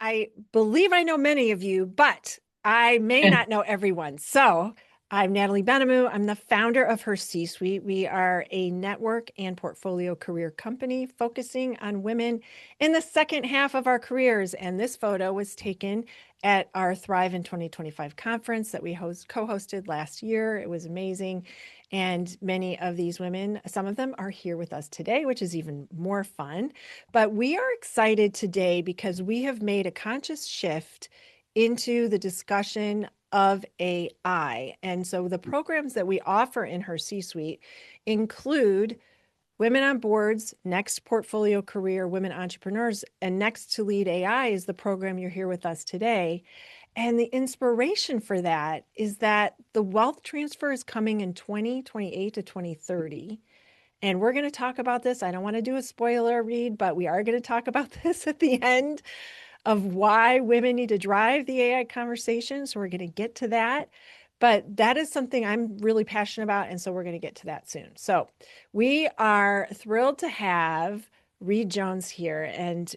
I believe I know many of you, but I may not know everyone. So I'm Natalie Benamou. I'm the founder of HerCsuite. We are a network and portfolio career company focusing on women in the second half of our careers. And this photo was taken at our Thrive in 2025 conference that we co-hosted last year. It was amazing. And many of these women, some of them are here with us today, which is even more fun. But we are excited today because we have made a conscious shift into the discussion of AI. And so the programs that we offer in HerCsuite include Women on Boards, Next Portfolio Career, Women Entrepreneurs, and Next2LEAD AI is the program you're here with us today. And the inspiration for that is that the wealth transfer is coming in 2028 to 2030. And we're going to talk about this. I don't want to do a spoiler read, but we are going to talk about this at the end of why women need to drive the AI conversation. So we're going to get to that. But that is something I'm really passionate about. And so we're going to get to that soon. So we are thrilled to have Reed Jones here. And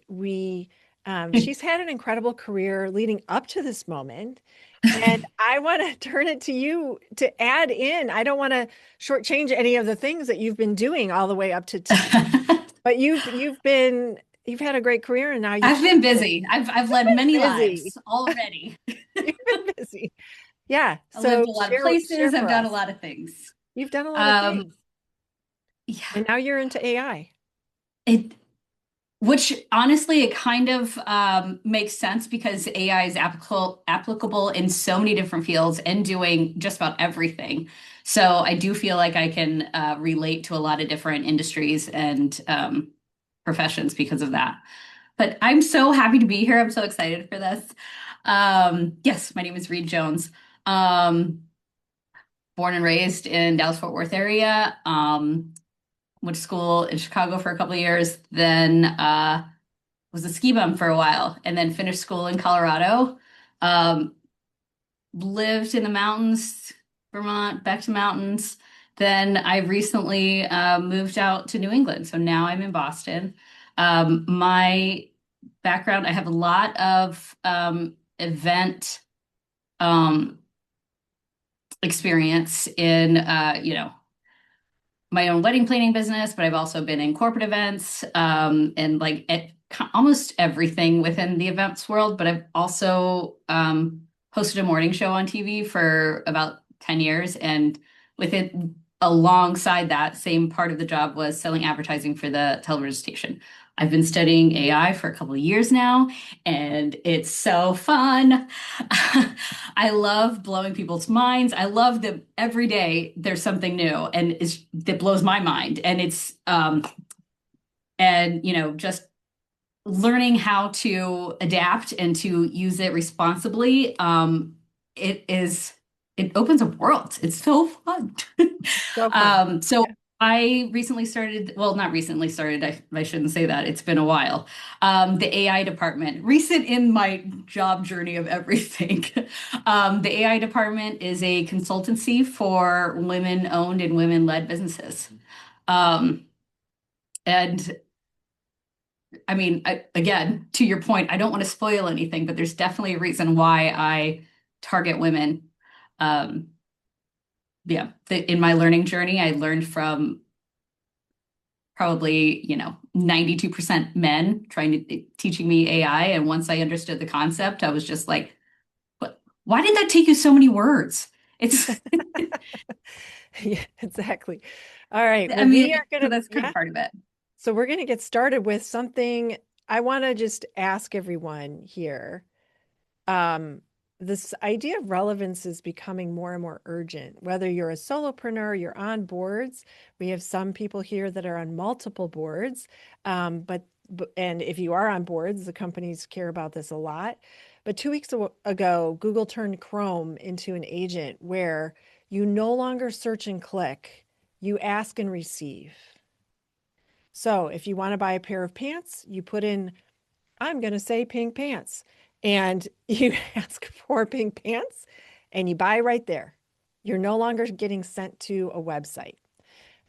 she's had an incredible career leading up to this moment. And I want to turn it to you to add in. I don't want to shortchange any of the things that you've been doing all the way up to today. But you've had a great career, and now I've been busy. I've led many busy. lives already. You've been busy. Yeah. I lived So a lot of share places. I've for done a us. lot of things. You've done a lot of Um, things, yeah, and now you're into AI. it which honestly it kind of makes sense because AI is applicable in so many different fields and doing just about everything. So I do feel like I can relate to a lot of different industries and professions because of that. But I'm so happy to be here. I'm so excited for this. Yes, my name is Reed Jones. Um, Born and raised in Dallas Fort Worth area. Went to school in Chicago for a couple of years, then was a ski bum for a while, and then finished school in Colorado. Um, Lived in the mountains, Vermont, back to mountains. Then I recently moved out to New England, so now I'm in Boston. My background, I have a lot of event um, experience in, my own wedding planning business, but I've also been in corporate events and like at almost everything within the events world. But I've also hosted a morning show on TV for about 10 years. And with it, alongside that, same part of the job was selling advertising for the television station. I've been studying AI for a couple of years now, and it's so fun. I love blowing people's minds. I love that every day there's something new and that blows my mind. And just learning how to adapt and to use it responsibly. It is it opens a world. It's so fun. So fun. So Yeah. I recently started, well, not recently started, I shouldn't say that. It's been a while. The AI department, recent in my job journey of everything. The AI department is a consultancy for women-owned and women-led businesses. Um, and I mean, again, to your point, I don't want to spoil anything, but there's definitely a reason why I target women. Um, in my learning journey, I learned from probably, 92% men teaching me AI. And once I understood the concept, I was just like, what, why did that take you so many words? It's, Yeah, exactly. All right. I Well, we mean, are going so to, that's kind yeah. of part of it. So we're going to get started with something I want to just ask everyone here. Um, this idea of relevance is becoming more and more urgent. Whether you're a solopreneur, you're on boards. We have some people here that are on multiple boards. And if you are on boards, the companies care about this a lot. But 2 weeks ago, Google turned Chrome into an agent where you no longer search and click, you ask and receive. So if you want to buy a pair of pants, you put in, I'm going to say pink pants. And you ask for pink pants and you buy right there. You're no longer getting sent to a website.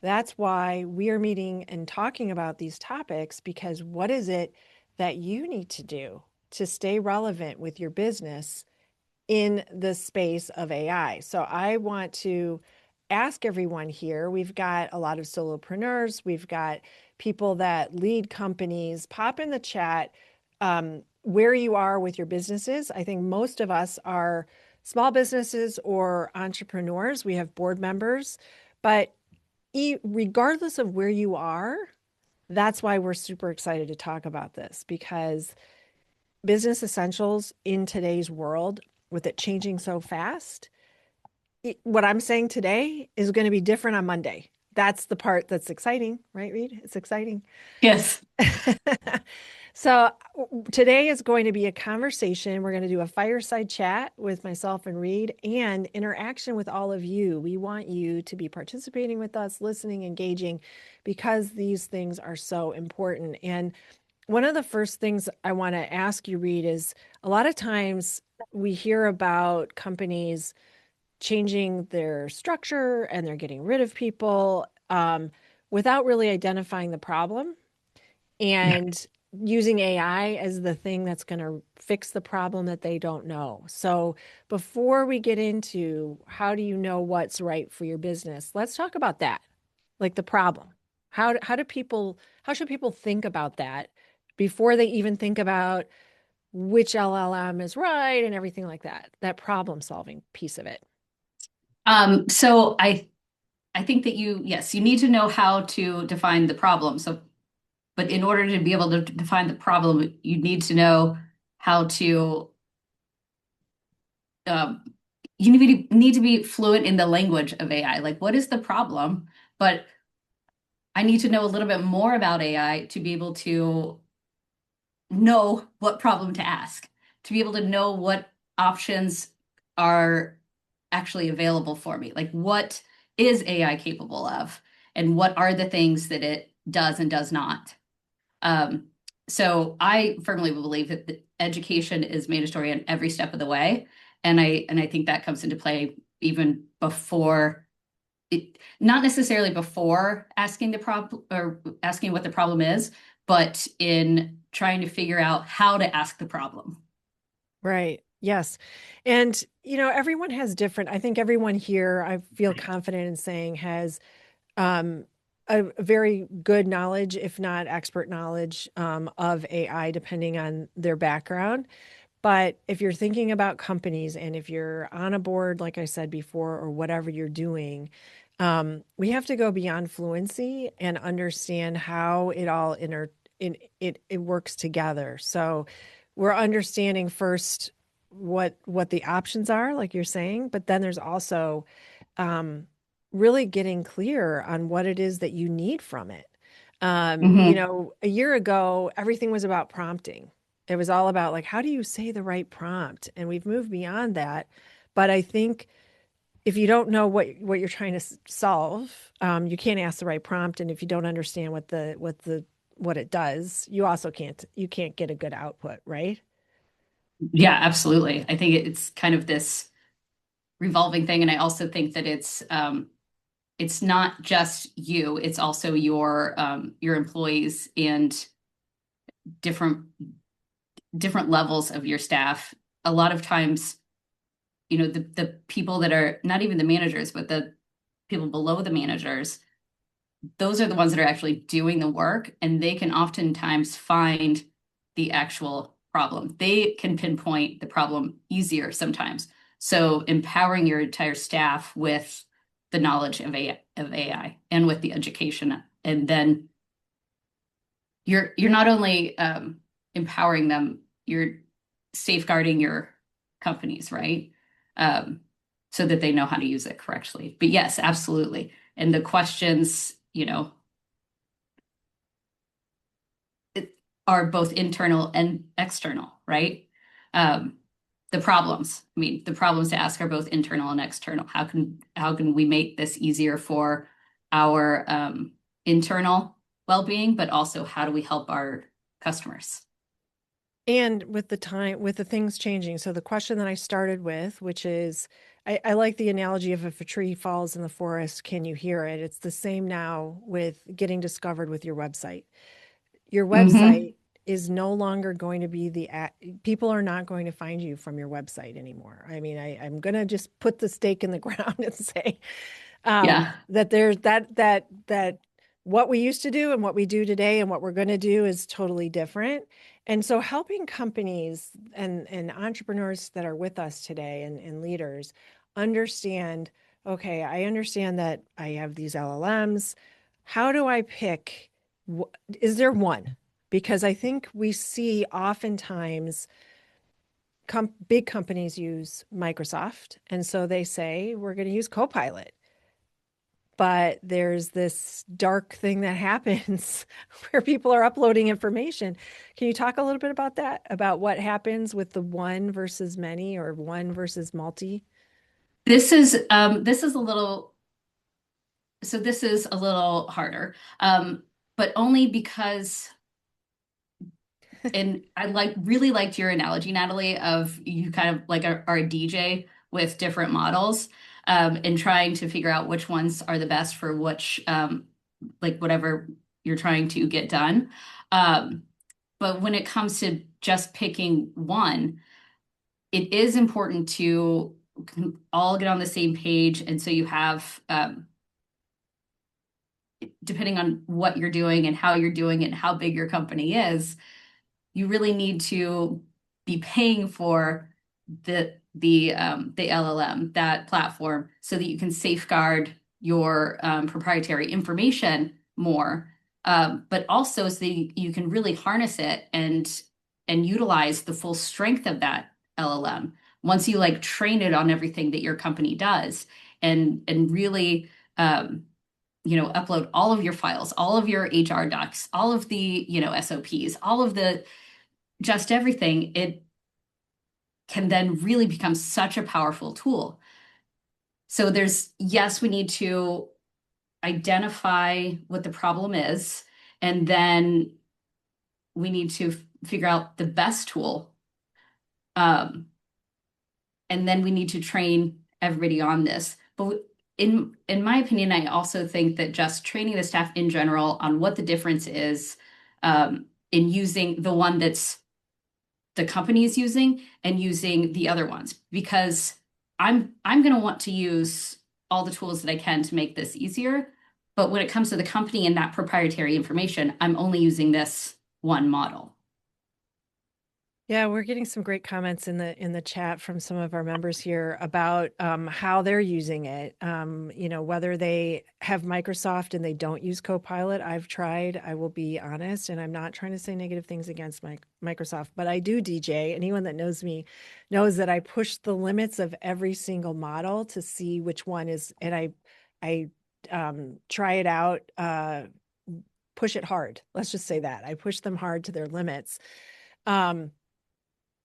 That's why we are meeting and talking about these topics, because what is it that you need to do to stay relevant with your business in the space of AI. So I want to ask everyone here, we've got a lot of solopreneurs, we've got people that lead companies. Pop in the chat where you are with your businesses. I think most of us are small businesses or entrepreneurs. We have board members, but regardless of where you are, that's why we're super excited to talk about this, because business essentials in today's world, with it changing so fast, what I'm saying today is going to be different on Monday. That's the part that's exciting, right, Reed? It's exciting. Yes. So today is going to be a conversation. We're going to do a fireside chat with myself and Reed and interaction with all of you. We want you to be participating with us, listening, engaging, because these things are so important. And one of the first things I want to ask you, Reed, is a lot of times we hear about companies changing their structure and they're getting rid of people without really identifying the problem Yeah. and using AI as the thing that's going to fix the problem that they don't know. So before we get into how do you know what's right for your business, let's talk about that, like the problem. How should people think about that before they even think about which LLM is right and everything like that, that problem solving piece of it? So I think that yes, you need to know how to define the problem. So, but in order to be able to define the problem, you need to know how to, um, you need to be fluent in the language of AI. Like, what is the problem? But I need to know a little bit more about AI to be able to know what problem to ask, to be able to know what options are actually available for me. Like, what is AI capable of, and what are the things that it does and does not. Um, so I firmly believe that the education is mandatory in every step of the way, and I think that comes into play even before it, not necessarily before asking the problem or asking what the problem is, but in trying to figure out how to ask the problem. Right. Yes. And, everyone has different, I think everyone here, I feel confident in saying, has um, a very good knowledge, if not expert knowledge, of AI, depending on their background. But if you're thinking about companies and if you're on a board, like I said before, or whatever you're doing, we have to go beyond fluency and understand how it all it works together. So we're understanding first what the options are, like you're saying, but then there's also um, really getting clear on what it is that you need from it. Hmm. A year ago, everything was about prompting. It was all about like, how do you say the right prompt? And we've moved beyond that. But I think if you don't know what you're trying to solve, you can't ask the right prompt. And if you don't understand what it does, you can't get a good output, right? Yeah, absolutely. I think it's kind of this revolving thing, and I also think that it's not just you; it's also your employees and different different levels of your staff. A lot of times, the people that are not even the managers, but the people below the managers, those are the ones that are actually doing the work, and they can oftentimes find the actual problem. They can pinpoint the problem easier sometimes. So empowering your entire staff with the knowledge of AI and with the education, and then you're not only empowering them, you're safeguarding your companies, right? Um, so that they know how to use it correctly. But yes, absolutely. And the questions, it, are both internal and external, right? Um, the problems, I mean, the problems to ask are both internal and external. How can we make this easier for our internal well-being, but also how do we help our customers? And with the things changing. So the question that I started with, which is, I like the analogy of if a tree falls in the forest, can you hear it? It's the same now with getting discovered with your website. Your Hmm. website is no longer going to be people are not going to find you from your website anymore. I mean, I'm going to just put the stake in the ground and say Yeah. that there's that what we used to do and what we do today and what we're going to do is totally different. And so helping companies and entrepreneurs that are with us today and leaders understand, okay, I understand that I have these LLMs. How do I pick? Is there one? Because I think we see oftentimes big companies use Microsoft. And so they say, we're going to use Copilot. But there's this dark thing that happens where people are uploading information. Can you talk a little bit about that? About what happens with the one versus many or one versus multi? This is a little this is a little harder. But only because and I really liked your analogy, Natalie, of you kind of like are a DJ with different models, and trying to figure out which ones are the best for which like whatever you're trying to get done. Um, but when it comes to just picking one, it is important to all get on the same page. And so you have, depending on what you're doing and how you're doing it and how big your company is, you really need to be paying for the LLM, that platform, so that you can safeguard your proprietary information more, but also so that you can really harness it and utilize the full strength of that LLM once you like train it on everything that your company does and really upload all of your files, all of your HR docs, all of the SOPs, all of the just everything. It can then really become such a powerful tool. So yes, we need to identify what the problem is, and then we need to figure out the best tool. Um, and then we need to train everybody on this. But in my opinion, I also think that just training the staff in general on what the difference is, in using the one that's the company is using and using the other ones, because I'm going to want to use all the tools that I can to make this easier. But when it comes to the company and that proprietary information, I'm only using this one model. Yeah, we're getting some great comments in the chat from some of our members here about how they're using it. Whether they have Microsoft and they don't use Copilot. I've tried. I will be honest, and I'm not trying to say negative things against Microsoft, but I do DJ. Anyone that knows me knows that I push the limits of every single model to see which one is, and I try it out. Push it hard. Let's just say that I push them hard to their limits.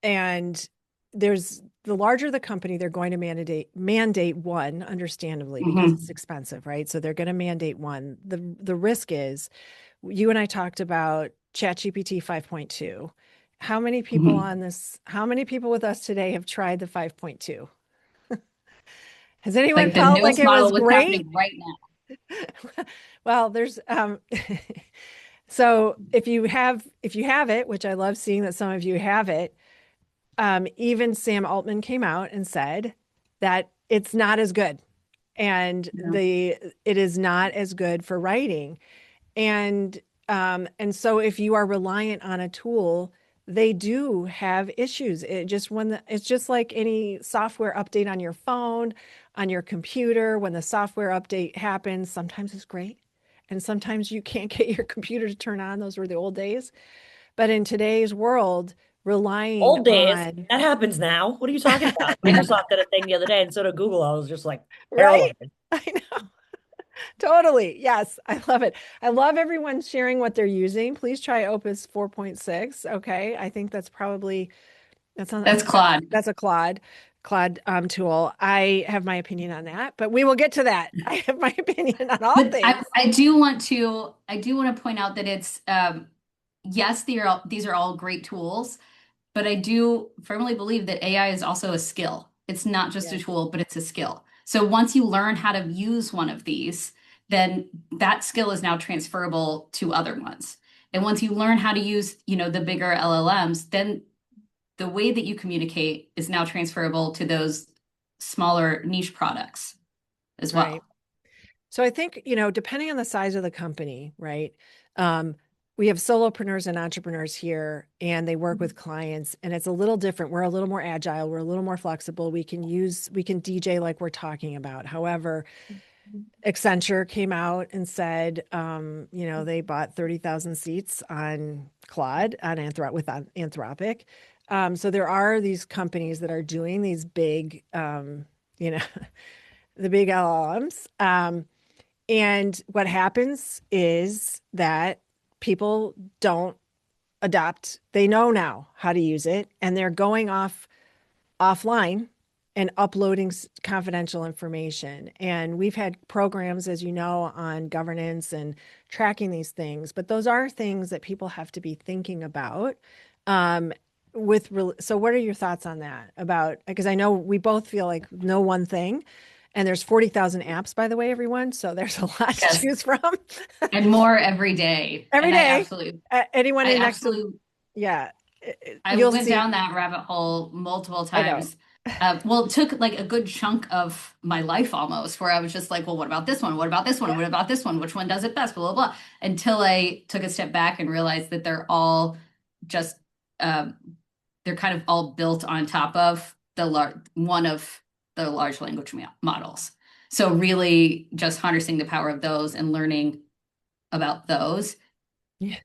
And there's the larger the company, they're going to mandate one, understandably, because it's expensive, right? So they're going to mandate one. The risk is, you and I talked about ChatGPT 5.2. How many people how many people with us today have tried the 5.2? Has anyone Like the felt like newest it model was was great? happening right now. Well, there's so if you have it, which I love seeing that some of you have it, even Sam Altman came out and said that it's not as good, and Yeah. it is not as good for writing. And so if you are reliant on a tool, they do have issues. It's just like any software update on your phone, on your computer. When the software update happens, sometimes it's great, and sometimes you can't get your computer to turn on. Those were the old days. But in today's world, relying Old days. on That happens now. What are you talking about? Yeah. Microsoft did a thing the other day, and so did Google. I was just like right? paralyzed. I know. Totally. Yes, I love it. I love everyone sharing what they're using. Please try Opus 4.6. Okay. I think that's probably I That's think that's Claude. that's a Claude tool. I have my opinion on that, but we will get to that. I have my opinion on all But things. I do want to point out that it's yes, these are all great tools, but I do firmly believe that AI is also a skill. It's not just a Yes. tool, but it's a skill. So once you learn how to use one of these, then that skill is now transferable to other ones. And once you learn how to use, the bigger LLMs, then the way that you communicate is now transferable to those smaller niche products as Right. well. So I think, depending on the size of the company, right? Um, we have solopreneurs and entrepreneurs here, and they work with clients, and it's a little different. We're a little more agile. We're a little more flexible. We can DJ like we're talking about. However, Accenture came out and said, they bought 30,000 seats on Claude with Anthropic. So there are these companies that are doing these big, you know, the big LLMs. And what happens is that people don't adopt. They know now how to use it, and they're going offline and uploading confidential information. And we've had programs, as you know, on governance and tracking these things, but those are things that people have to be thinking about. Um, so what are your thoughts on that about, because I know we both feel like no one thing, and there's 40,000 apps, by the way, everyone. So there's a lot to Yes. choose from. And more every day. Every And day. Anyone I in next to, absolutely yeah, I you'll went see. down that rabbit hole multiple I know. times. Well, it took like a good chunk of my life almost, where I was just like, well, what about this one? What about this one? What about this one? Which one does it best? Blah, blah, blah. Until I took a step back and realized that they're all just, um, they're kind of all built on top of one of the large language models. So really just harnessing the power of those and learning about those. Yeah.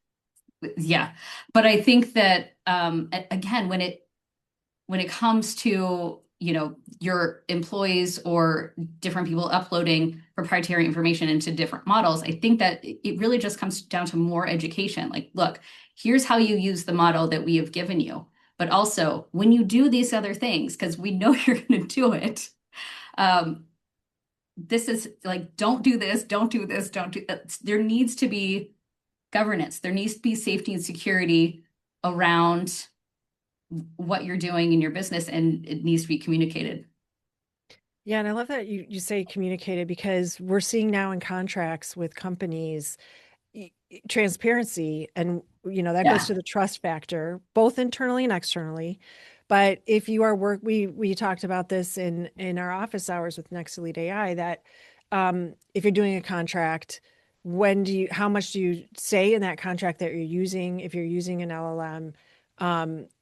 Yeah. But I think that, again, when it comes to, your employees or different people uploading proprietary information into different models, I think that it really just comes down to more education. Like, look, here's how you use the model that we have given you. But also, when you do these other things, because we know you're going to do it, um, this is like, don't do this, don't do this, don't do that. There needs to be governance. There needs to be safety and security around what you're doing in your business, and it needs to be communicated. Yeah, and I love that you say communicated, because we're seeing now in contracts with companies transparency, and that goes Yeah. to the trust factor, both internally and externally. But if you are we talked about this in our office hours with NEXT2LEAD AI, that if you're doing a contract, how much do you say in that contract that you're using, if you're using an LLM,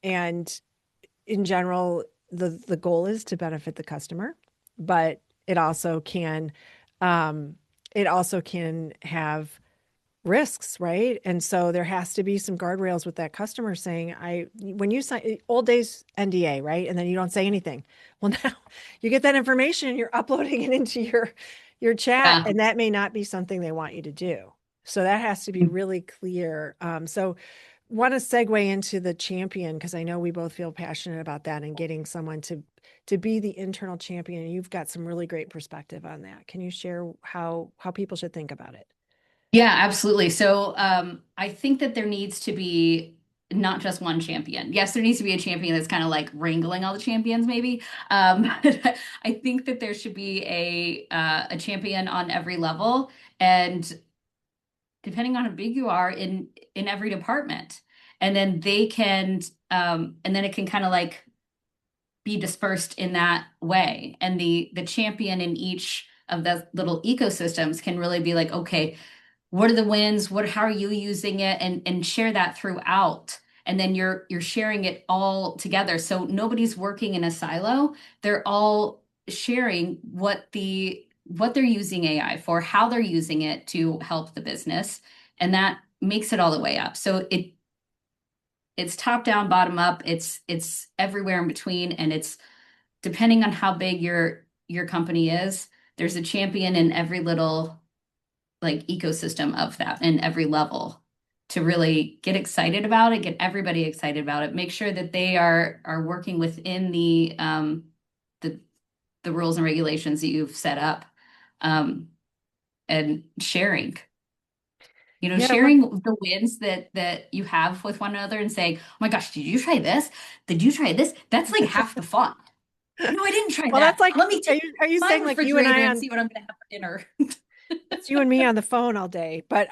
and in general, the goal is to benefit the customer, but um, it also can have risks, right? And so there has to be some guardrails with that customer saying, when you sign old days NDA, right? And then you don't say anything. Well, now you get that information, you're uploading it into your chat, Yeah. and that may not be something they want you to do. So that has to be really clear. So want to segue into the champion, because I know we both feel passionate about that and getting someone to be the internal champion. And you've got some really great perspective on that. Can you share how people should think about it? Yeah, absolutely. So I think that there needs to be not just one champion. Yes, there needs to be a champion that's kind of like wrangling all the champions, maybe. But I think that there should be a champion on every level, and depending on how big you are in every department, and then and then it can kind of like be dispersed in that way. And the champion in each of the little ecosystems can really be like, okay, what are the wins? How are you using it? And share that throughout. And then you're sharing it all together. So nobody's working in a silo. They're all sharing what they're using AI for, how they're using it to help the business. And that makes it all the way up. So it's top down, bottom up, it's everywhere in between, and it's depending on how big your company is, there's a champion in every little like ecosystem of that in every level to really get excited about it, get everybody excited about it, make sure that they are working within the the rules and regulations that you've set up, um, and sharing. Yeah, Sharing the wins that you have with one another and saying, "Oh my gosh, did you try this? Did you try this?" That's like half the fun. No, I didn't try well, that's that. like, Let me are take you my saying like you and refrigerator I and on, see what I'm going to have for dinner. it's you and me on the phone all day, but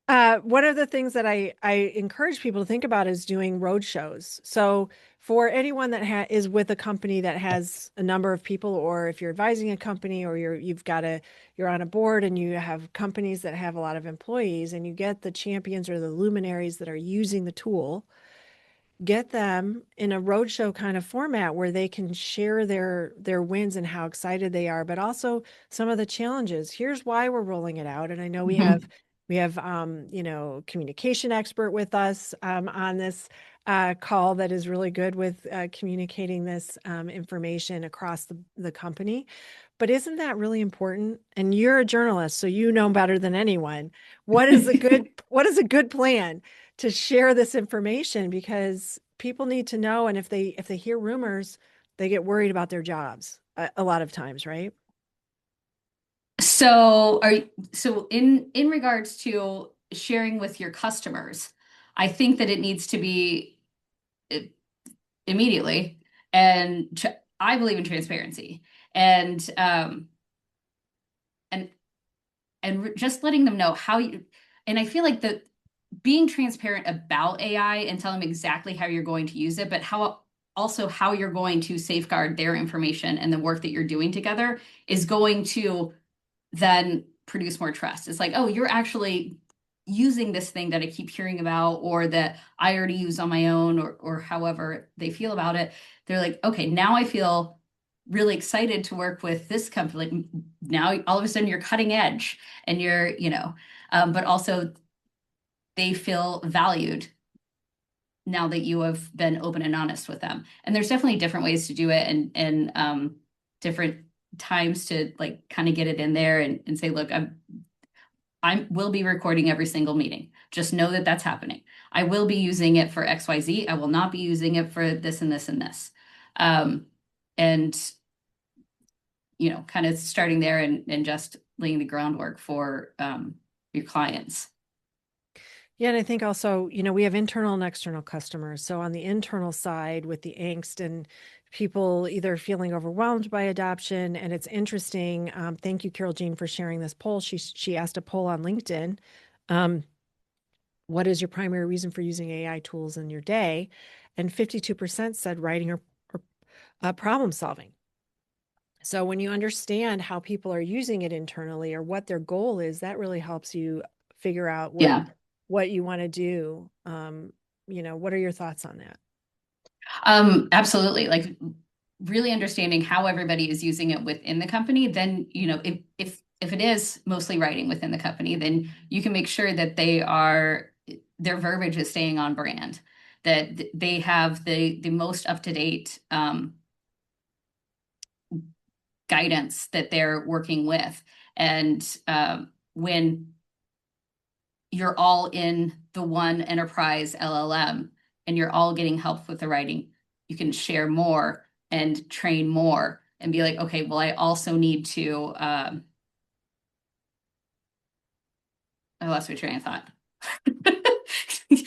One of the things that I encourage people to think about is doing road shows. So for anyone that is with a company that has a number of people, or if you're advising a company, or you're on a board and you have companies that have a lot of employees, and you get the champions or the luminaries that are using the tool, get them in a roadshow kind of format where they can share their wins and how excited they are, but also some of the challenges. Here's why we're rolling it out. And I know Mhm. we have communication expert with us on this call that is really good with communicating this information across the company. But isn't that really important? And you're a journalist, so you know better than anyone. What is a good plan to share this information? Because people need to know, and if they hear rumors, they get worried about their jobs a lot of times, right? So in regards to sharing with your customers, I think that it needs to be uh, immediately, and I believe in transparency, and and just letting them know how you. And I feel like the being transparent about AI and tell them exactly how you're going to use it, but how you're going to safeguard their information and the work that you're doing together is going to then produce more trust. It's like, oh, you're actually using this thing that I keep hearing about, or that I already use on my own, or however they feel about it. They're like, okay, now I feel really excited to work with this company. Like, now all of a sudden you're cutting edge, and but also they feel valued now that you have been open and honest with them. And there's definitely different ways to do it, and different times to like kind of get it in there, and say, look, I will be recording every single meeting. Just know that that's happening. I will be using it for XYZ. I will not be using it for this and this and this. And kind of starting there, and just laying the groundwork for your clients. Yeah, and I think also, we have internal and external customers. So on the internal side, with the angst and people either feeling overwhelmed by adoption, and it's interesting. Thank you, Carol Jean, for sharing this poll. She asked a poll on LinkedIn. Um, what is your primary reason for using AI tools in your day? And 52% said writing or problem solving. So when you understand how people are using it internally or what their goal is, that really helps you figure out Yeah. what you want to do. What are your thoughts on that? Absolutely. Like, really understanding how everybody is using it within the company, then, if it is mostly writing within the company, then you can make sure that their verbiage is staying on brand, that they have the most up-to-date guidance that they're working with. And when you're all in the one enterprise LLM, and you're all getting help with the writing, you can share more and train more, and be like, okay, well, I also need to, I lost my train of thought.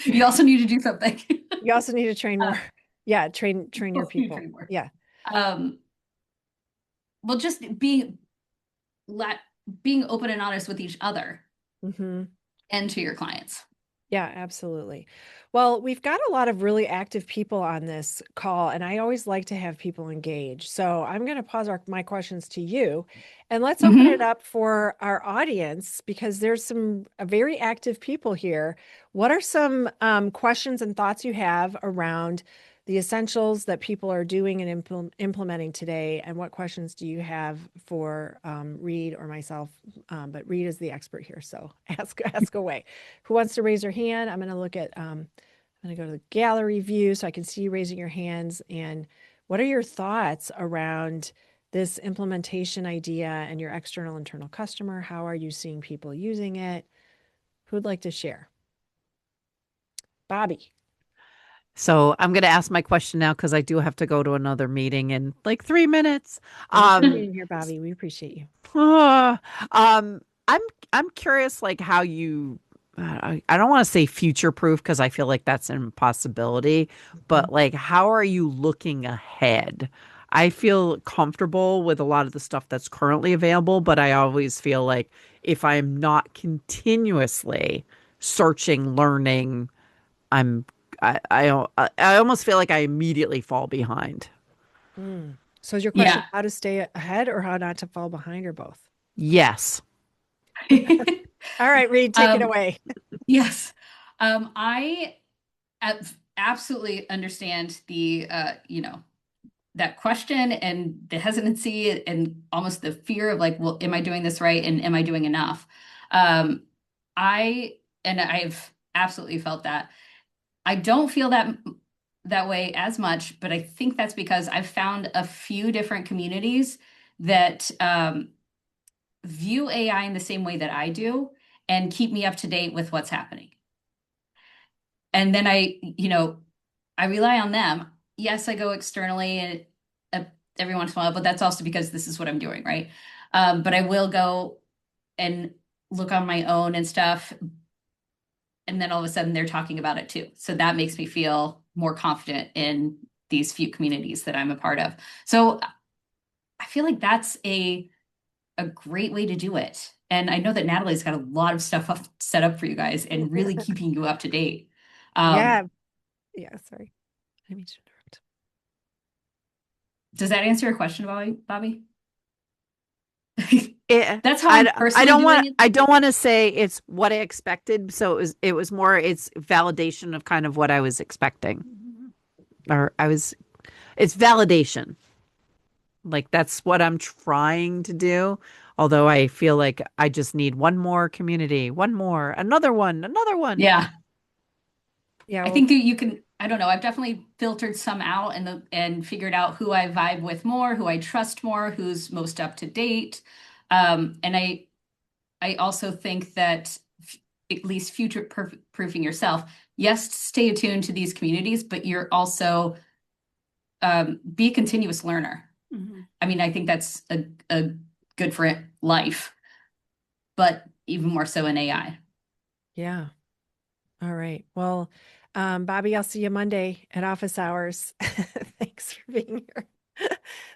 You also need to do something. You also need to train Uh, more. Yeah, train your you people. train more. Yeah. Um, well, just being open and honest with each other Mm-hmm. and to your clients. Yeah, absolutely. Well, we've got a lot of really active people on this call, and I always like to have people engage. So I'm going to pause my questions to you, and let's open it Mm-hmm. up for our audience because there's some very active people here. What are some questions and thoughts you have around the essentials that people are doing and implementing today? And what questions do you have for Reed or myself? But Reed is the expert here, so ask away. Who wants to raise their hand? I'm going to look at, I'm going to go to the gallery view so I can see you raising your hands. And what are your thoughts around this implementation idea and your external internal customer? How are you seeing people using it? Who'd like to share? Bobby. So I'm going to ask my question now because I do have to go to another meeting in like 3 minutes. Thanks for Um, being here, Bobby. We appreciate you. uh, um, I'm I'm curious, like how you. I don't want to say future proof because I feel like that's an impossibility, Mhm. but like how are you looking ahead? I feel comfortable with a lot of the stuff that's currently available, but I always feel like if I'm not continuously searching, learning, I'm I almost feel like I immediately fall behind. So is your question Yeah. how to stay ahead or how not to fall behind or both? Yes. All right, Reed, take it Um, away. yes. I absolutely understand the that question and the hesitancy and almost the fear of like, well, am I doing this right? And am I doing enough? Um, I've absolutely felt that. I don't feel that way as much, but I think that's because I've found a few different communities that view AI in the same way that I do and keep me up to date with what's happening. And then I rely on them. Yes, I go externally every once in a while, but that's also because this is what I'm doing, right? But I will go and look on my own and stuff, and then all of a sudden they're talking about it too. So that makes me feel more confident in these few communities that I'm a part of. So I feel like that's a great way to do it. And I know that Natalie's got a lot of stuff set up for you guys and really keeping you up to date. Yeah. Um, Yeah. Sorry. I mean to interrupt. does that answer your question, Bobby? It, That's how I'm personally doing it. I don't want to say it's what I expected. So it was more, it's validation of kind of what I was expecting. Or it's validation. Like that's what I'm trying to do. Although I feel like I just need one more community, one more, another one, another one. Yeah. Yeah. I Well, think that you can, I don't know, I've definitely filtered some out and figured out who I vibe with more, who I trust more, who's most up to date. And I also think that at least future proofing yourself. Yes, stay attuned to these communities, but you're also be a continuous learner. I mean, I think that's a good for life, but even more so in AI. yeah. All right. Well, Bobby, I'll see you Monday at office hours. Thanks for being here.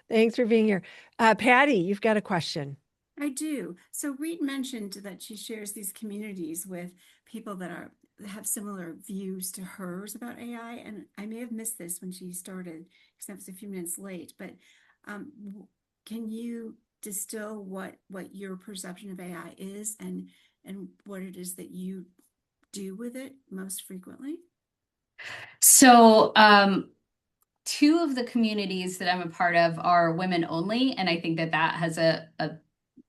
Thanks for being here. Patty, you've got a question. I do. So Reed mentioned that she shares these communities with people that have similar views to hers about AI, and I may have missed this when she started because I was a few minutes late. But can you distill what your perception of AI is and what it is that you do with it most frequently? So, two of the communities that I'm a part of are women only, and I think that that has a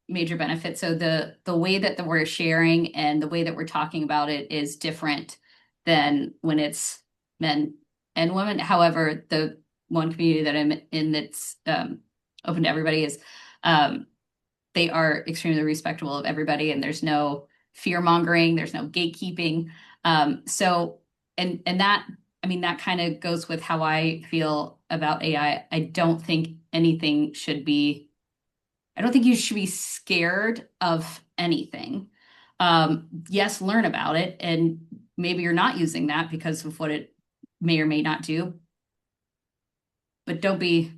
major benefit. So the way that we're sharing and the way that we're talking about it is different than when it's men and women. However, the one community that I'm in that's open to everybody is they are extremely respectful of everybody, and there's no fear mongering, there's no gatekeeping. So and that I mean that kind of goes with how I feel about AI. I don't think anything should be I don't think you should be scared of anything. Yes, learn about it, and maybe you're not using that because of what it may or may not do, but don't be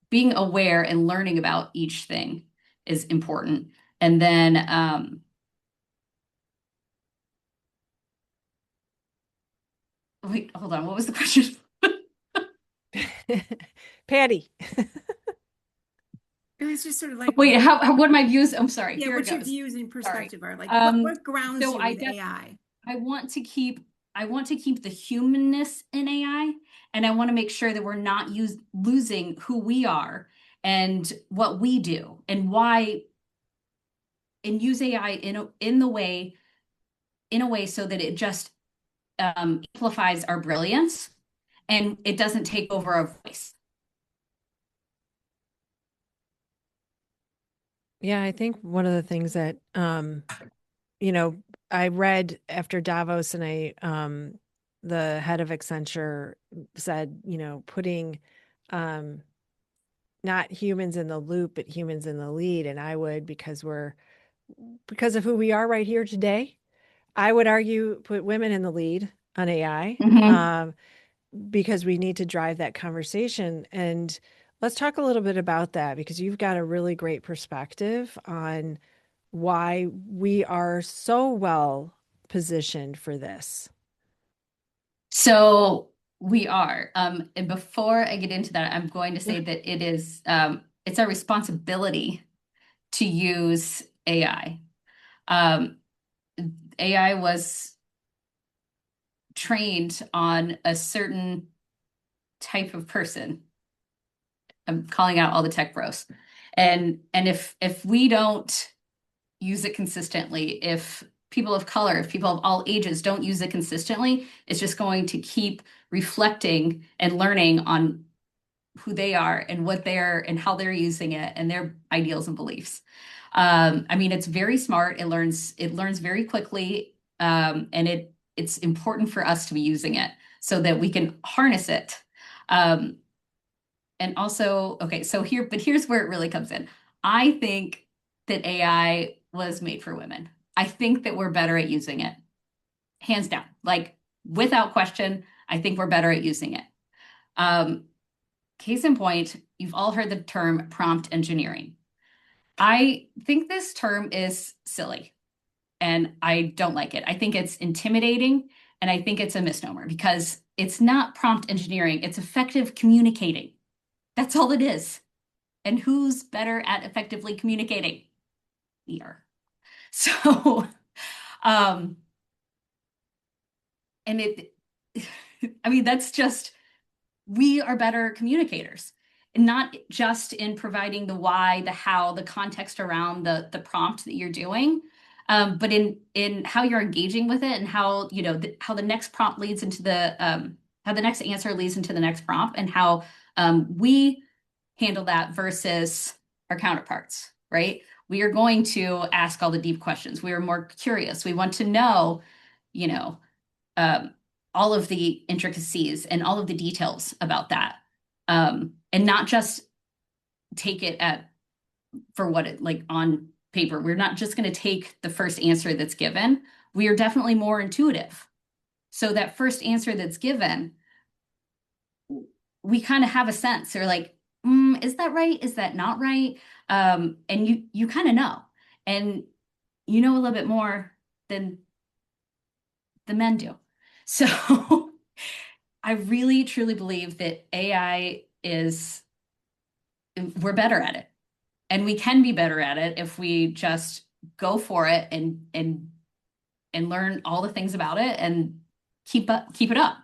being aware and learning about each thing is important. And then, wait, hold on, what was the question? Patty. It was just sort of like, Wait, what are my views? I'm sorry. yeah, Here what it your goes. views and perspective are. Like, Um, what grounds so you with AI? I want to keep the humanness in AI, and I want to make sure that we're not losing who we are and what we do and why, and use AI in a way so that it just amplifies our brilliance and it doesn't take over our voice. Yeah, I think one of the things that I read after Davos and the head of Accenture said, putting not humans in the loop, but humans in the lead. And I would, because of who we are right here today, I would argue put women in the lead on AI, Mhm. because we need to drive that conversation. And let's talk a little bit about that because you've got a really great perspective on why we are so well positioned for this? So we are. And before I get into that, I'm going to say that it is it's our responsibility to use AI. Um, AI was trained on a certain type of person. I'm calling out all the tech bros. And if we don't use it consistently, if people of color, if people of all ages don't use it consistently, it's just going to keep reflecting and learning on who they are and what they're and how they're using it and their ideals and beliefs. I mean, it's very smart. It learns very quickly, and it's important for us to be using it so that we can harness it. Um, and also, okay, but here's where it really comes in. I think that AI was made for women. I think that we're better at using it, hands down. Like without question, I think we're better at using it. Um, Case in point, you've all heard the term prompt engineering. I think this term is silly and I don't like it. I think it's intimidating and I think it's a misnomer because it's not prompt engineering, it's effective communicating. That's all it is. And who's better at effectively communicating? We are. So, um, and I mean, that's just, we are better communicators. And not just in providing the why, the how, the context around the prompt that you're doing, but in how you're engaging with it and how, how the next prompt leads into how the next answer leads into the next prompt and how we handle that versus our counterparts, right? We are going to ask all the deep questions. We are more curious. We want to know, you know, um, all of the intricacies and all of the details about that. And not just take it for what it like on paper. We're not just going to take the first answer that's given. We are definitely more intuitive. So that first answer that's given, we kind of have a sense. Or like, is that right? Is that not right? And you kind of know, and you know a little bit more than the men do. So I really truly believe that AI we're better at it. And we can be better at it if we just go for it and learn all the things about it and keep it up.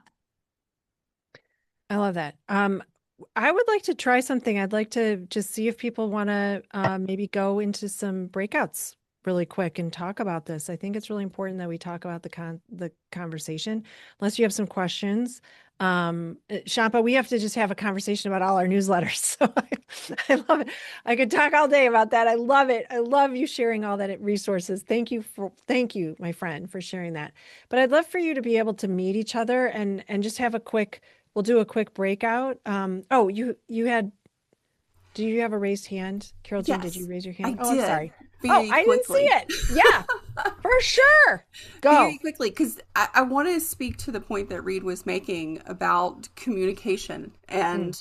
I love that. I would like to try something. I'd like to just see if people want to maybe go into some breakouts really quick and talk about this. I think it's really important that we talk about the conversation. Unless you have some questions, Shampa, we have to just have a conversation about all our newsletters. So I love it. I could talk all day about that. I love it. I love you sharing all that resources. Thank you, my friend, for sharing that. But I'd love for you to be able to meet each other and just have we'll do a quick breakout. Oh, do you have a raised hand? Carol Jean, did you Yes, raise your I hand? Oh, I'm did sorry. Oh, very I didn't see quickly. it. Yeah, for sure. Go. Very quickly, because I want to speak to the point that Reed was making about communication and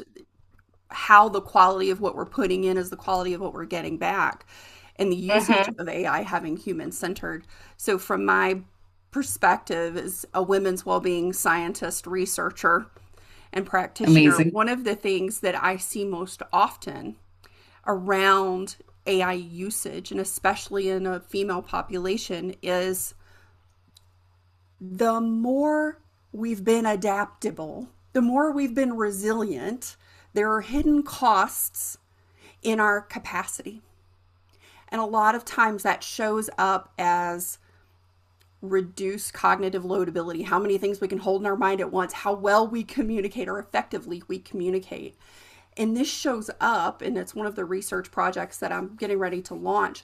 how the quality of what we're putting in is the quality of what we're getting back, and the usage of AI having human centered. So, from my perspective as a women's well-being scientist, researcher, and practitioner, Amazing. one of the things that I see most often around AI usage, and especially in a female population, is the more we've been adaptable, the more we've been resilient, there are hidden costs in our capacity. And a lot of times that shows up as reduced cognitive loadability, how many things we can hold in our mind at once, how well we communicate or effectively we communicate. And this shows up, and it's one of the research projects that I'm getting ready to launch,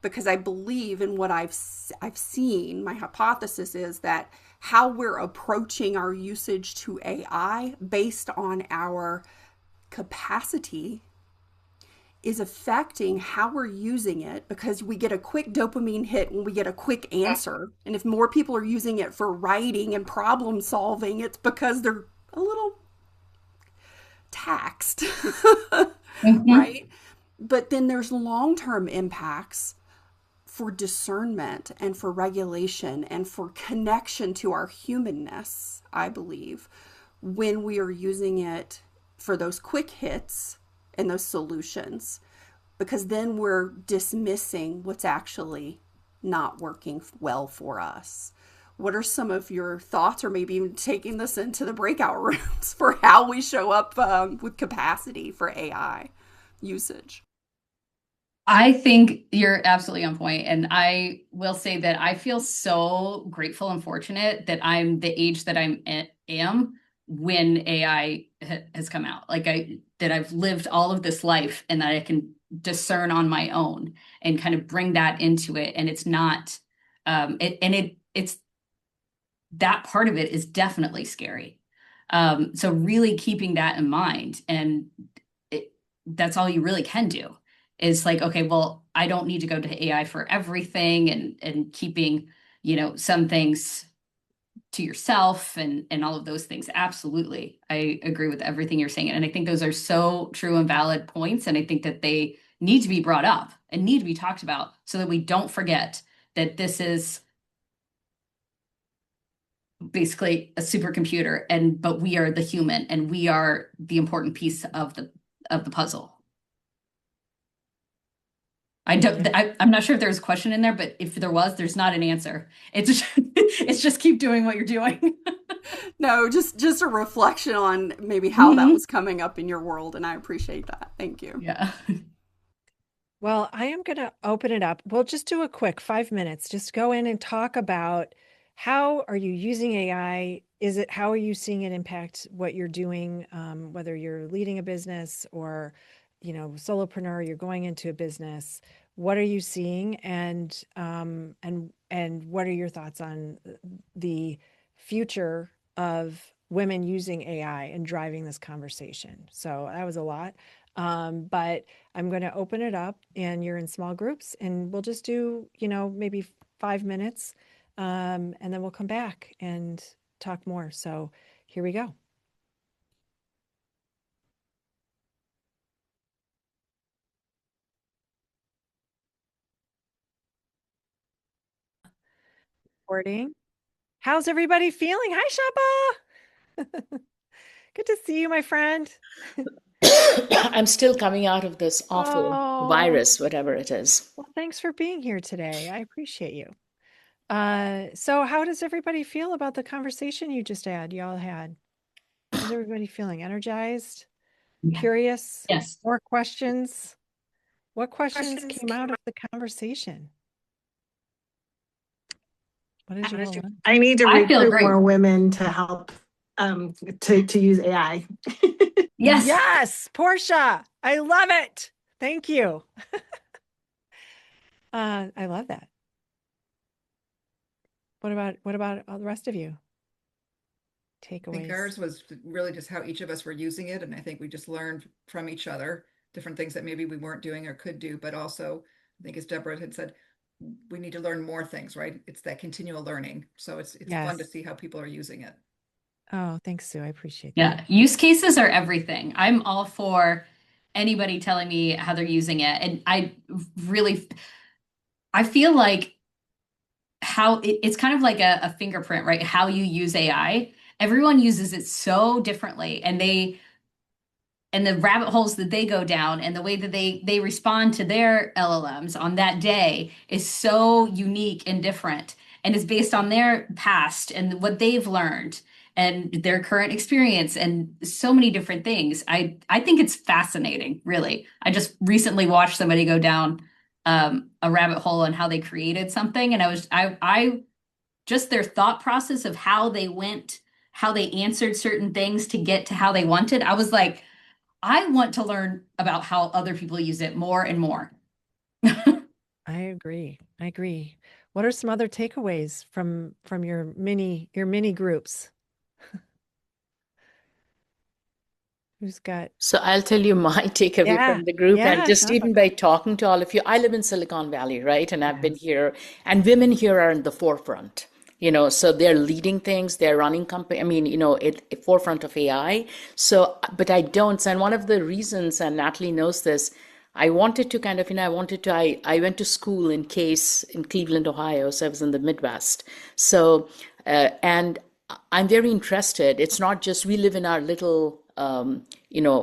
because I believe in what I've seen. My hypothesis is that how we're approaching our usage to AI based on our capacity is affecting how we're using it, because we get a quick dopamine hit when we get a quick answer. And if more people are using it for writing and problem solving, it's because they're a little taxed, right? But then there's long-term impacts for discernment and for regulation and for connection to our humanness, I believe, when we are using it for those quick hits and those solutions, because then we're dismissing what's actually not working well for us. What are some of your thoughts, or maybe even taking this into the breakout rooms, for how we show up with capacity for AI usage? I think you're absolutely on point. And I will say that I feel so grateful and fortunate that I'm the age that am when AI has come out. That I've lived all of this life and that I can discern on my own and kind of bring that into it. And it's not, it's that part of it is definitely scary. So really keeping that in mind, and that's all you really can do is like, okay, well, I don't need to go to AI for everything, and keeping, some things to yourself and all of those things. Absolutely. I agree with everything you're saying. And I think those are so true and valid points. And I think that they need to be brought up and need to be talked about so that we don't forget that this is basically a supercomputer, but we are the human, and we are the important piece of the puzzle. I'm not sure if there's a question in there, but if there was, there's not an answer. It's just keep doing what you're doing. No, just a reflection on maybe how that was coming up in your world, and I appreciate that. Thank you. Yeah. Well, I am going to open it up. We'll just do a quick 5 minutes. Just go in and talk about how are you using AI? How are you seeing it impact what you're doing? Whether you're leading a business or, solopreneur, you're going into a business. What are you seeing? And what are your thoughts on the future of women using AI and driving this conversation? So that was a lot. But I'm going to open it up, and you're in small groups, and we'll just do, maybe 5 minutes. And then we'll come back and talk more. So here we go. Recording. How's everybody feeling? Hi, Shaba. Good to see you, my friend. I'm still coming out of this awful virus, whatever it is. Well, thanks for being here today. I appreciate you. So how does everybody feel about the conversation y'all had? How's everybody feeling? Energized? Curious? Yes. More questions? What questions came out of the conversation? What did you all I need to I feel recruit great. more women to help to use AI. Yes. Yes, Portia. I love it. Thank you. I love that. What about all the rest of you? I think ours Takeaways. was really just how each of us were using it. And I think we just learned from each other different things that maybe we weren't doing or could do. But also, I think as Deborah had said, we need to learn more things, right? It's that continual learning. So it's fun to Yes. see how people are using it. Oh, thanks, Sue. I appreciate that. Yeah. Use cases are everything. I'm all for anybody telling me how they're using it. And I feel like it's kind of like a fingerprint, right? How you use AI. Everyone uses it so differently, and the rabbit holes that they go down and the way that they respond to their LLMs on that day is so unique and different, and is based on their past and what they've learned and their current experience and so many different things. I think it's fascinating, really. I just recently watched somebody go down a rabbit hole on how they created something, and I just their thought process of how they answered certain things to get to how they wanted. I was like, I want to learn about how other people use it more and more. I agree. What are some other takeaways from your mini groups? Who's got? So I'll tell you my takeaway Yeah. from the group, and Yeah, just Shaba. even by talking to all of you, I live in Silicon Valley, right? And I've been Yes. here, and women here are in the forefront. So they're leading things, they're running company. I mean, at forefront of AI. So, but I don't. And one of the reasons, and Natalie knows this, I wanted to kind of, I went to school in Case in Cleveland, Ohio. So I was in the Midwest. So, and I'm very interested. It's not just we live in our little,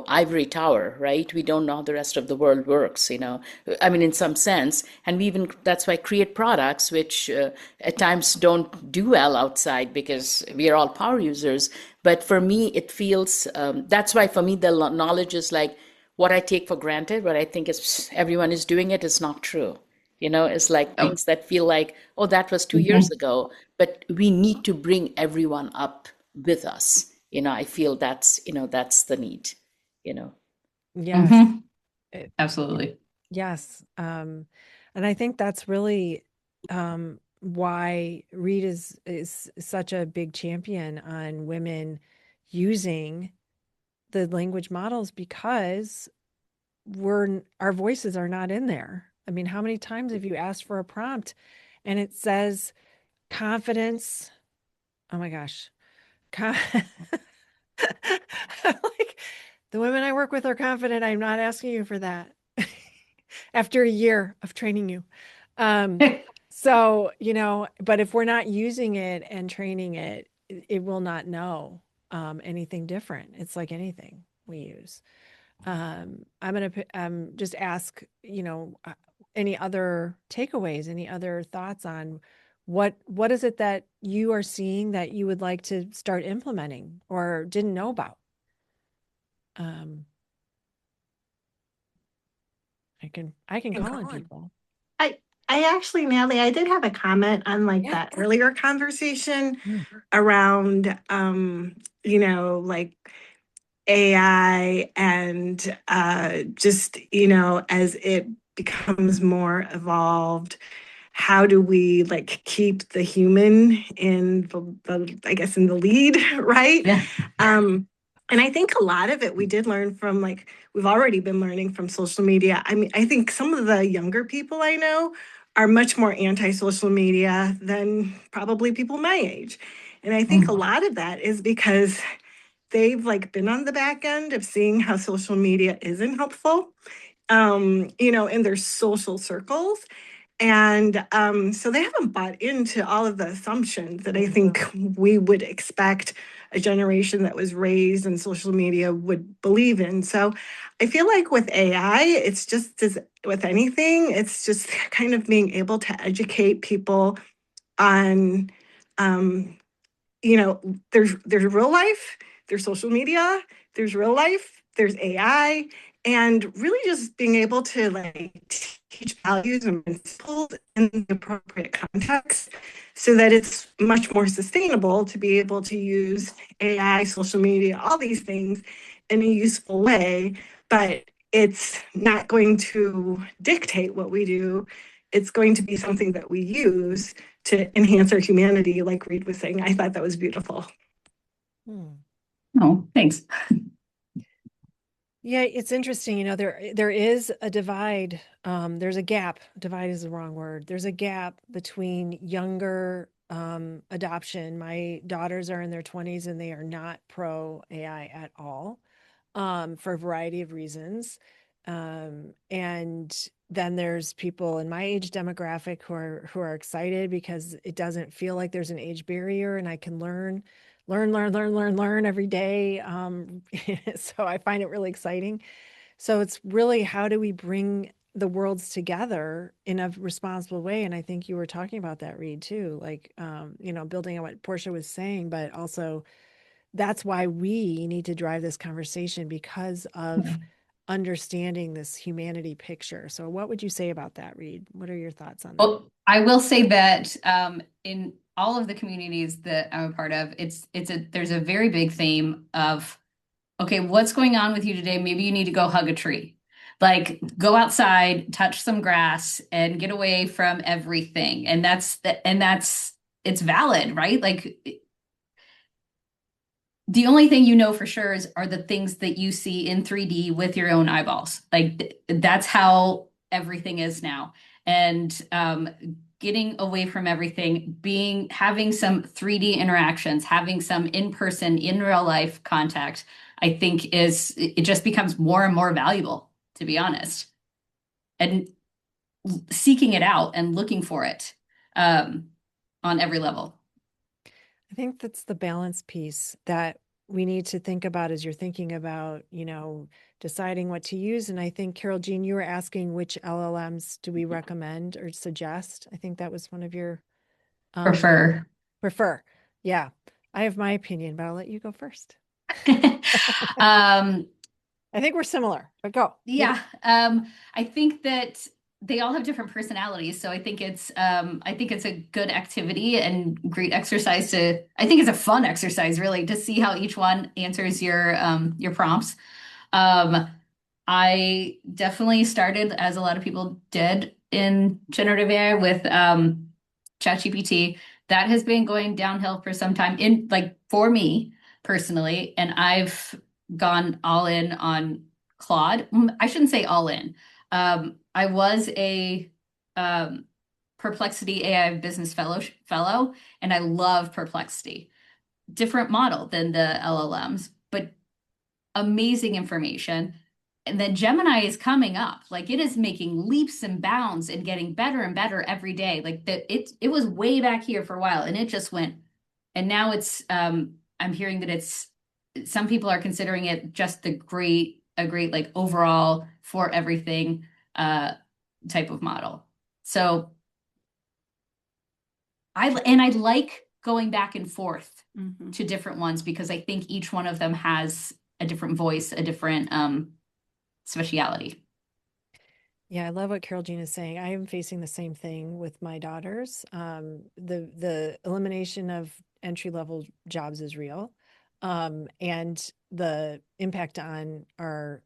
ivory tower, right? We don't know how the rest of the world works, I mean, in some sense. And we even, that's why create products, which at times don't do well outside because we are all power users. But for me, it feels, that's why for me, the knowledge is like what I take for granted, what I think is everyone is doing it is not true. It's like things that feel like, oh, that was 2 years ago, but we need to bring everyone up with us. I feel that's the need, Yes. It- Absolutely. Yes. And I think that's really why Reed is such a big champion on women using the language models, because our voices are not in there. I mean, how many times have you asked for a prompt and it says confidence? Oh my gosh. Like, the women I work with are confident. I'm not asking you for that after a year of training you. So, but if we're not using it and training it, it will not know anything different. It's like anything we use. I'm going to just ask, any other takeaways, any other thoughts on what is it that you are seeing that you would like to start implementing or didn't know about? I can call on people. I actually, Natalie, I did have a comment on like that earlier conversation around, like AI and just, as it becomes more evolved, how do we like keep the human in I guess in the lead, right? Yeah. And I think a lot of it we did learn from, like, we've already been learning from social media. I mean, I think some of the younger people I know are much more anti-social media than probably people my age. And I think a lot of that is because they've like been on the back end of seeing how social media isn't helpful, in their social circles. And so they haven't bought into all of the assumptions that I think we would expect a generation that was raised in social media would believe in. So I feel like with AI, it's just as with anything, it's just kind of being able to educate people on, there's real life, there's social media, there's real life, there's AI, and really just being able to like teach values and principles in the appropriate context so that it's much more sustainable to be able to use AI, social media, all these things in a useful way, but it's not going to dictate what we do. It's going to be something that we use to enhance our humanity, like Reed was saying. I thought that was beautiful. Oh, thanks. Yeah, it's interesting. There is a divide. There's a gap. Divide is the wrong word. There's a gap between younger adoption. My daughters are in their 20s and they are not pro AI at all, for a variety of reasons. And then there's people in my age demographic who are excited because it doesn't feel like there's an age barrier and I can learn every day. So I find it really exciting. So it's really, how do we bring the worlds together in a responsible way? And I think you were talking about that, Reed, too, like, building on what Portia was saying, but also that's why we need to drive this conversation because of understanding this humanity picture. So what would you say about that, Reed? What are your thoughts on that? Well, I will say that in all of the communities that I'm a part of, there's a very big theme of, okay, what's going on with you today? Maybe you need to go hug a tree. Like, go outside, touch some grass, and get away from everything. And it's valid, right? Like, the only thing you know for sure are the things that you see in 3D with your own eyeballs. Like, that's how everything is now. And getting away from everything, having some 3D interactions, having some in-person, in real life contact, I think it just becomes more and more valuable, to be honest. and seeking it out and looking for it on every level. I think that's the balance piece that we need to think about as you're thinking about, deciding what to use. And I think, Carol Jean, you were asking which LLMs do we recommend or suggest? I think that was one of your Prefer. Yeah. I have my opinion, but I'll let you go first. I think we're similar, but go. Yeah. I think that they all have different personalities. So I think it's a good activity and great exercise I think it's a fun exercise really to see how each one answers your prompts. I definitely started, as a lot of people did, in generative AI with ChatGPT. That has been going downhill for some time for me personally, and I've gone all in on Claude. I shouldn't say all in. I was a Perplexity AI business fellow, and I love Perplexity. Different model than the LLMs, but amazing information. And then Gemini is coming up. Like, it is making leaps and bounds and getting better and better every day. It was way back here for a while, and it just went. And now I'm hearing that some people are considering it just a great like overall for everything type of model. So I like going back and forth to different ones because I think each one of them has a different voice, a different speciality. Yeah, I love what Carol Jean is saying. I am facing the same thing with my daughters. The elimination of entry-level jobs is real, and the impact on our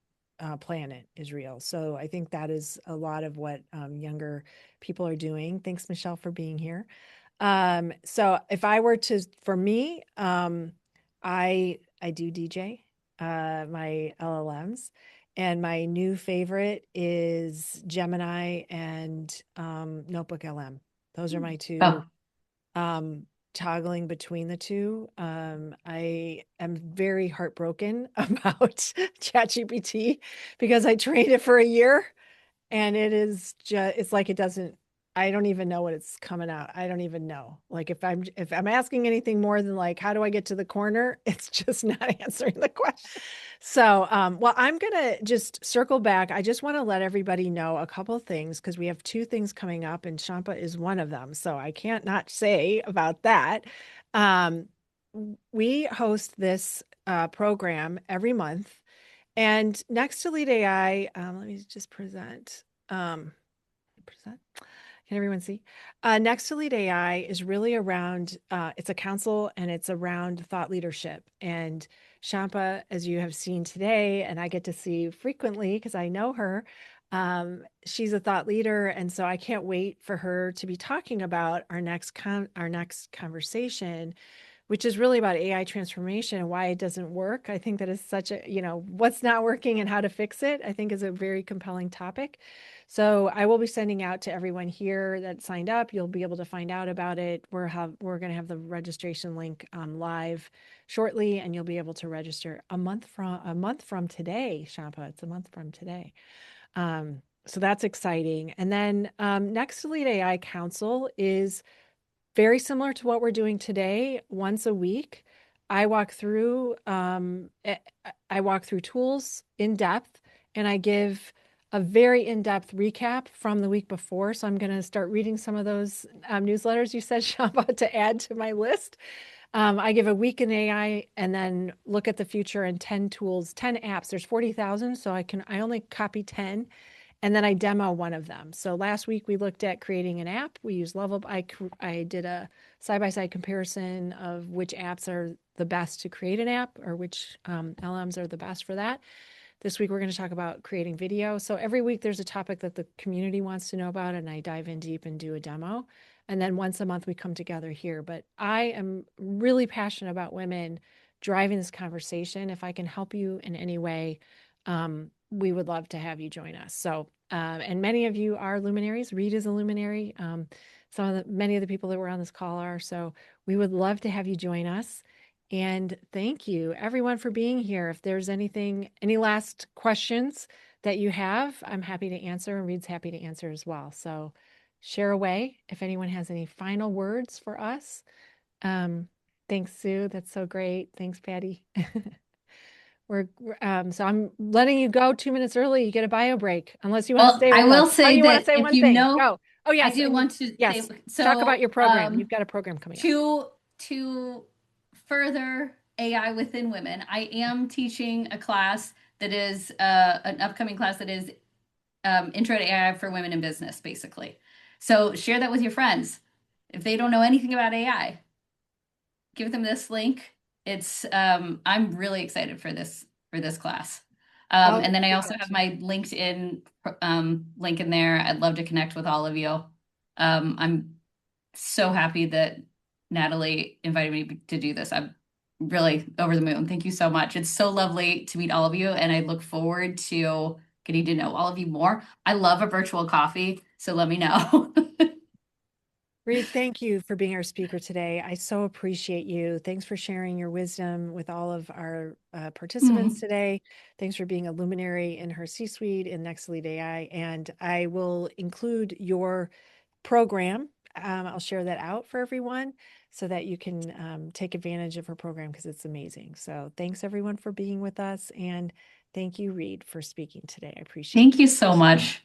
planet is real. So I think that is a lot of what younger people are doing. Thanks, Michelle, for being here. So if I were to, for me, I do DJ my LLMs. And my new favorite is Gemini and Notebook LM. Those are my two. Toggling between the two. I am very heartbroken about ChatGPT because I trained it for a year and it's like I don't even know what it's coming out. I don't even know. Like if I'm asking anything more than like, how do I get to the corner? It's just not answering the question. So, well, I'm going to just circle back. I just want to let everybody know a couple of things because we have two things coming up and Shampa is one of them. So I can't not say about that. We host this program every month. And next to Lead AI, let me just present. Can everyone see? Next to Lead AI is really around, it's a council and it's around thought leadership. And Shampa, as you have seen today, and I get to see frequently because I know her, she's a thought leader. And so I can't wait for her to be talking about our next conversation, which is really about AI transformation and why it doesn't work. I think that is such a, what's not working and how to fix it, I think is a very compelling topic. So I will be sending out to everyone here that signed up. You'll be able to find out about it. We're going to have the registration link live shortly, and you'll be able to register a month from today, Shampa. It's a month from today. So that's exciting. And then Next to Lead AI Council is very similar to what we're doing today. Once a week, I walk through tools in depth, and I give a very in-depth recap from the week before. So I'm going to start reading some of those newsletters you said, Shamba, to add to my list. I give a week in AI and then look at the future and 10 tools, 10 apps. There's 40,000, so I only copy 10. And then I demo one of them. So last week we looked at creating an app. We used Level. I did a side-by-side comparison of which apps are the best to create an app or which LMs are the best for that. This week we're going to talk about creating video. So every week there's a topic that the community wants to know about, and I dive in deep and do a demo. And then once a month we come together here. But I am really passionate about women driving this conversation. If I can help you in any way, we would love to have you join us. So, and many of you are luminaries. Reed is a luminary. Many of the people that were on this call are. So we would love to have you join us. And thank you everyone for being here. If there's any last questions that you have, I'm happy to answer, and Reed's happy to answer as well. So share away if anyone has any final words for us. Thanks, Sue. That's so great. Thanks, Patty. So I'm letting you go 2 minutes early. You get a bio break, unless you want to Well, stay I with will us. Oh, say you want to that say if one you thing? know, Go. Oh, yes. I do want to yes. say, Talk about so your program. You've got a program coming up. To further AI within women, I am teaching a class that is an upcoming class that is Intro to AI for Women in Business, basically. So share that with your friends. If they don't know anything about AI, give them this link. It's I'm really excited for this class. And then I also have my LinkedIn link in there. I'd love to connect with all of you. I'm so happy that Natalie invited me to do this. I'm really over the moon. Thank you so much. It's so lovely to meet all of you, and I look forward to getting to know all of you more. I love a virtual coffee, so let me know. Reed, thank you for being our speaker today. I so appreciate you. Thanks for sharing your wisdom with all of our participants today. Thanks for being a luminary in HerCsuite in NEXT2LEAD AI. And I will include your program. I'll share that out for everyone so that you can take advantage of her program, because it's amazing. So thanks everyone for being with us. And thank you, Reed, for speaking today. I appreciate it. Thank you so much.